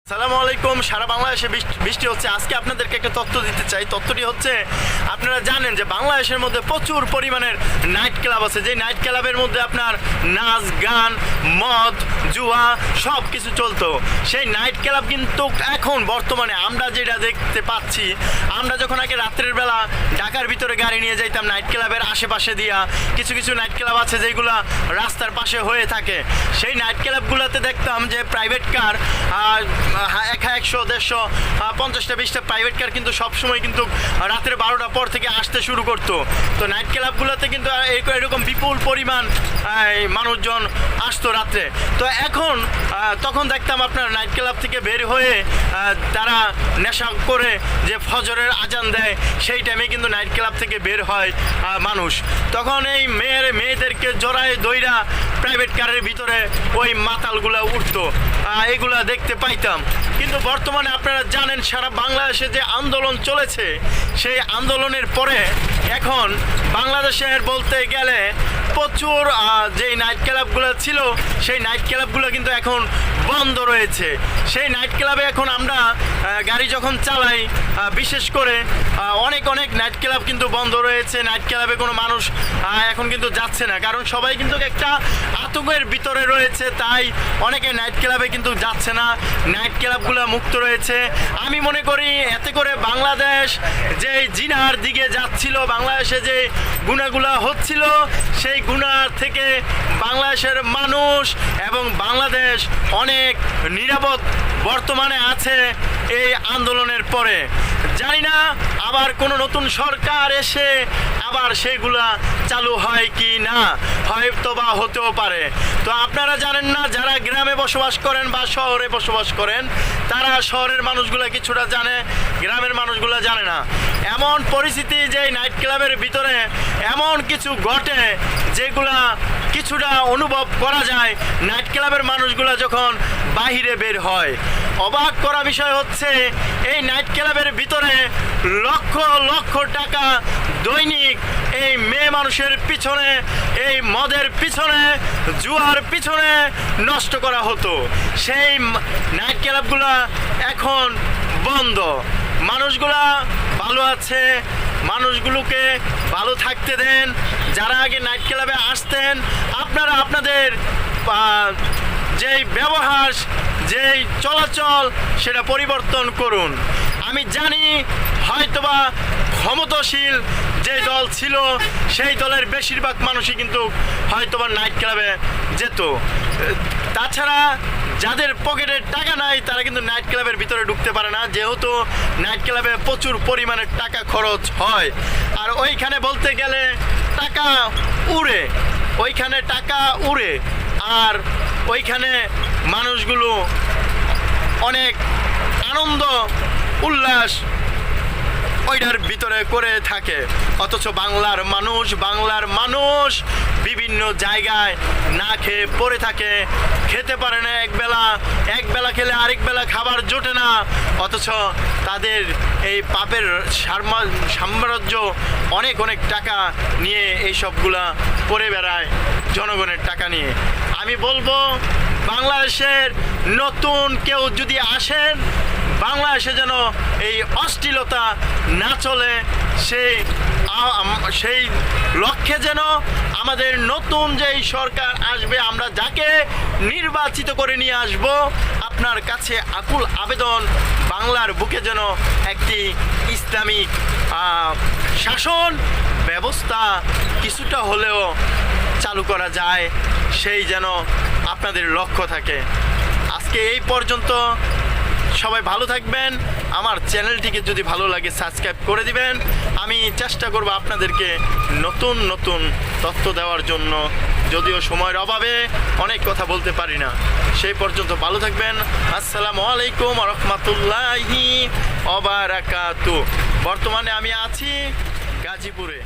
আসসালামু আলাইকুম। সারা বাংলাদেশে বৃষ্টি হচ্ছে। আজকে আপনাদেরকে একটা তথ্য দিতে চাই। তথ্যটি হচ্ছে, আপনারা জানেন যে বাংলাদেশের মধ্যে প্রচুর পরিমাণের নাইট ক্লাব আছে। যে নাইট ক্লাবের মধ্যে আপনার নাচ গান মদ জুয়া সব কিছু চলতো। সেই নাইট ক্লাব কিন্তু এখন বর্তমানে আমরা যেটা দেখতে পাচ্ছি, আমরা যখন আগে রাত্রের বেলা ঢাকার ভিতরে গাড়ি নিয়ে যাইতাম নাইট ক্লাবের আশেপাশে দিয়া, কিছু কিছু নাইট ক্লাব আছে যেগুলা রাস্তার পাশে হয়ে থাকে। সেই নাইট ক্লাবগুলোতে দেখতাম যে প্রাইভেট কার 100, 150, 50টা 20টা প্রাইভেট কার কিন্তু সবসময় কিন্তু রাত্রে 12টার পর থেকে আসতে শুরু করতো। তো নাইট ক্লাবগুলোতে কিন্তু এরকম বিপুল পরিমাণ মানুষজন আসতো রাত্রে। তো এখন তখন দেখতাম আপনার নাইট ক্লাব থেকে বের হয়ে তারা নেশা করে যে ফজরের আজান দেয়, সেই টাইমে কিন্তু নাইট ক্লাব থেকে বের হয় মানুষ। তখন এই মেয়েদেরকে জড়ায় দইরা প্রাইভেট কারের ভিতরে ওই মাতালগুলা উঠতো, এগুলা দেখতে পাইতাম। কিন্তু বর্তমানে আপনারা জানেন সারা বাংলাদেশে যে আন্দোলন চলেছে, সেই আন্দোলনের পরে এখন বাংলাদেশের বলতে গেলে প্রচুর যেই নাইট ক্লাবগুলো ছিল, সেই নাইট ক্লাবগুলো কিন্তু এখন বন্ধ রয়েছে। সেই নাইট ক্লাবে এখন আমরা গাড়ি যখন চালাই, বিশেষ করে অনেক নাইট ক্লাব কিন্তু বন্ধ রয়েছে। নাইট ক্লাবে কোনো মানুষ এখন কিন্তু যাচ্ছে না, কারণ সবাই কিন্তু একটা আতঙ্কের ভিতরে রয়েছে। তাই অনেকে নাইট ক্লাবে কিন্তু যাচ্ছে না, নাইট ক্লাবগুলো মুক্ত রয়েছে। আমি মনে করি এতে করে বাংলাদেশ যে জিনার দিকে যাচ্ছিল, বাংলাদেশে যে গুণাগুলা হচ্ছিল, সেই গুণার থেকে বাংলাদেশের মানুষ এবং বাংলাদেশ অনেক নিরাপদ বর্তমানে আছে এই আন্দোলনের পরে। জানি না আবার কোনো নতুন সরকার এসে আবার সেগুলা চালু হয় কি না, হয়তো বা হতেও পারে। তো আপনারা জানেন না, যারা গ্রামে বসবাস করেন বা শহরে বসবাস করেন, তারা শহরের মানুষগুলা কিছুটা জানে, গ্রামের মানুষগুলা জানে না। এমন পরিস্থিতি যে নাইট ক্লাবের ভিতরে এমন কিছু ঘটে যেগুলা কিছুটা অনুভব করা যায় নাইট ক্লাবের মানুষগুলা যখন বাহিরে বের হয়। অবাক করা বিষয় হচ্ছে, এই নাইট ক্লাবের ভিতরে লক্ষ লক্ষ টাকা দৈনিক এই মেয়ে মানুষের পিছনে, এই মদের পিছনে, জুয়ার পিছনে নষ্ট করা হতো। সেই নাইট ক্লাবগুলা এখন বন্ধ। মানুষগুলা ভালো আছে, মানুষগুলোকে ভালো থাকতে দেন। যারা আগে নাইট ক্লাবে আসতেন, আপনারা আপনাদের যেই ব্যবহার, যেই চলাচল, সেটা পরিবর্তন করুন। আমি জানি হয়তোবা ক্ষমতাশীল যে দল ছিল, সেই দলের বেশিরভাগ মানুষই কিন্তু হয়তোবা নাইট ক্লাবে যেত। তাছাড়া যাদের পকেটে টাকা নাই, তারা কিন্তু নাইট ক্লাবের ভিতরে ঢুকতে পারে না, যেহেতু নাইট ক্লাবে প্রচুর পরিমাণে টাকা খরচ হয়। আর ওইখানে বলতে গেলে টাকা উড়ে, ওইখানে টাকা উড়ে, আর ওইখানে মানুষগুলো অনেক আনন্দ উল্লাস ওইটার ভিতরে করে থাকে। অথচ বাংলার মানুষ বিভিন্ন জায়গায় না খেয়ে পড়ে থাকে, খেতে পারে না। এক বেলা খেলে আরেক বেলা খাবার জোটে না। অথচ তাদের এই পাপের সাম্রাজ্য অনেক টাকা নিয়ে এই সবগুলা করে বেড়ায়, জনগণের টাকা নিয়ে। আমি বলবো, বাংলাদেশের নতুন কেউ যদি আসেন, বাংলাদেশে যেন এই অশ্লীলতা না চলে, সেই লক্ষ্যে যেন আমাদের নতুন যেই সরকার আসবে, আমরা যাকে নির্বাচিত করে নিয়ে আসব, আপনার কাছে আকুল আবেদন, বাংলার বুকে যেন একটি ইসলামিক শাসন ব্যবস্থা কিছুটা হলেও চালু করা যায়, সেই যেন আপনাদের লক্ষ্য থাকে। আজকে এই পর্যন্ত। সবাই ভালো থাকবেন। আমার চ্যানেলটিকে যদি ভালো লাগে সাবস্ক্রাইব করে দিবেন। আমি চেষ্টা করব আপনাদেরকে নতুন তথ্য দেওয়ার জন্য, যদিও সময়ের অভাবে অনেক কথা বলতে পারি না। সেই পর্যন্ত ভালো থাকবেন। আসসালামু আলাইকুম ওয়া রাহমাতুল্লাহি ওয়া বারাকাতুহু। বর্তমানে আমি আছি গাজীপুরে।